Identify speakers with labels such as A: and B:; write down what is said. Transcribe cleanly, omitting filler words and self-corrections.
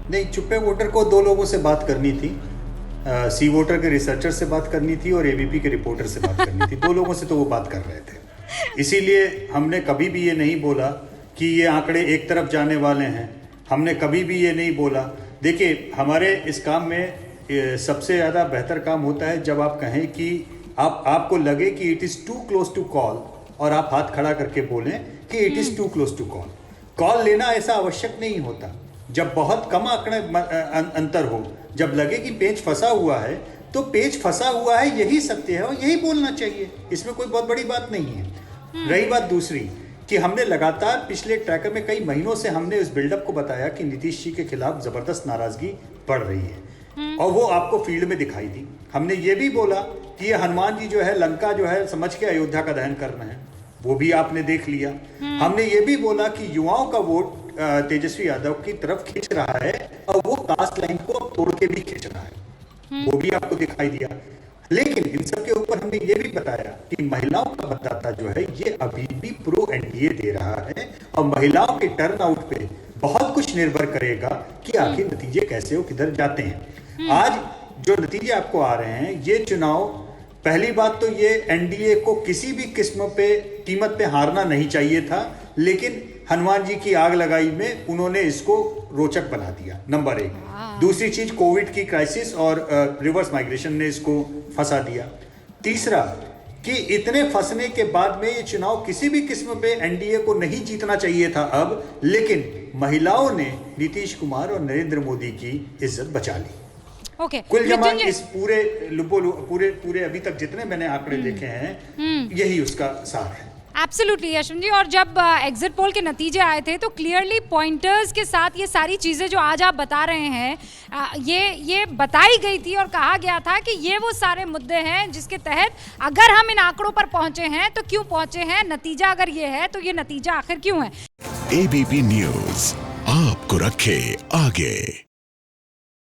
A: नहीं, चुप्पे वोटर को दो लोगों से बात करनी थी। सी वोटर के रिसर्चर से बात करनी थी और एबीपी के रिपोर्टर से बात करनी थी। दो लोगों से तो वो बात कर रहे थे। इसीलिए हमने कभी भी ये नहीं बोला कि ये आंकड़े एक तरफ जाने वाले हैं। हमने कभी भी ये नहीं बोला। देखिए, हमारे इस काम में सबसे ज़्यादा बेहतर काम होता है जब आप कहें कि आपको लगे कि it is too close to call, और आप हाथ खड़ा करके बोलें कि it is too close to call. Call लेना ऐसा आवश्यक नहीं होता। जब बहुत कम आंकड़े अंतर हो, जब लगे कि पेच फंसा हुआ है, तो पेच फंसा हुआ है, यही सत्य है और यही बोलना चाहिए। इसमें कोई बहुत बड़ी बात नहीं है। रही बात दूसरी कि हमने लगातार पिछले ट्रैकर में कई महीनों से हमने उस बिल्डअप को बताया कि नीतीश जी के खिलाफ जबरदस्त नाराजगी बढ़ रही है और वो आपको फील्ड में दिखाई दी। हमने ये भी बोला कि ये हनुमान जी जो है लंका जो है समझ के अयोध्या का दहन कर रहे हैं, वो भी आपने देख लिया। हमने ये भी बोला कि युवाओं का वोट तेजस्वी यादव की तरफ खींच रहा है और वो कास्ट लाइन को तोड़ के भी खींच रहा है, वो भी आपको दिखाई दिया। लेकिन इन सब के ऊपर हमने ये भी बताया कि महिलाओं का मतदाता जो है ये अभी भी प्रो एनडीए दे रहा है और महिलाओं के टर्नआउट पे बहुत कुछ निर्भर करेगा कि आखिर नतीजे कैसे और किधर जाते हैं। आज जो नतीजे आपको आ रहे हैं, ये चुनाव, पहली बात तो ये एनडीए को किसी भी किस्म पे कीमत पे हारना नहीं चाहिए था, लेकिन हनुमान जी की आग लगाई में उन्होंने इसको रोचक बना दिया, नंबर एक। दूसरी चीज, कोविड की क्राइसिस और रिवर्स माइग्रेशन ने इसको फंसा दिया। तीसरा कि इतने फंसने के बाद में ये चुनाव किसी भी किस्म पे एनडीए को नहीं जीतना चाहिए था अब, लेकिन महिलाओं ने नीतीश कुमार और नरेंद्र मोदी की इज्जत बचा ली।
B: ओके,
A: कुल जमा इस पूरे अभी तक जितने मैंने आंकड़े देखे हैं, यही उसका सार है।
B: एब्सोल्युटली यशवंत जी। और जब एग्जिट पोल के नतीजे आए थे तो क्लियरली पॉइंटर्स के साथ ये सारी चीज़ें जो आज आप बता रहे हैं, ये बताई गई थी और कहा गया था कि ये वो सारे मुद्दे हैं जिसके तहत अगर हम इन आंकड़ों पर पहुंचे हैं तो क्यों पहुंचे हैं, नतीजा अगर ये है तो ये नतीजा आखिर क्यों है।
C: एबीपी न्यूज़ आपको रखे आगे।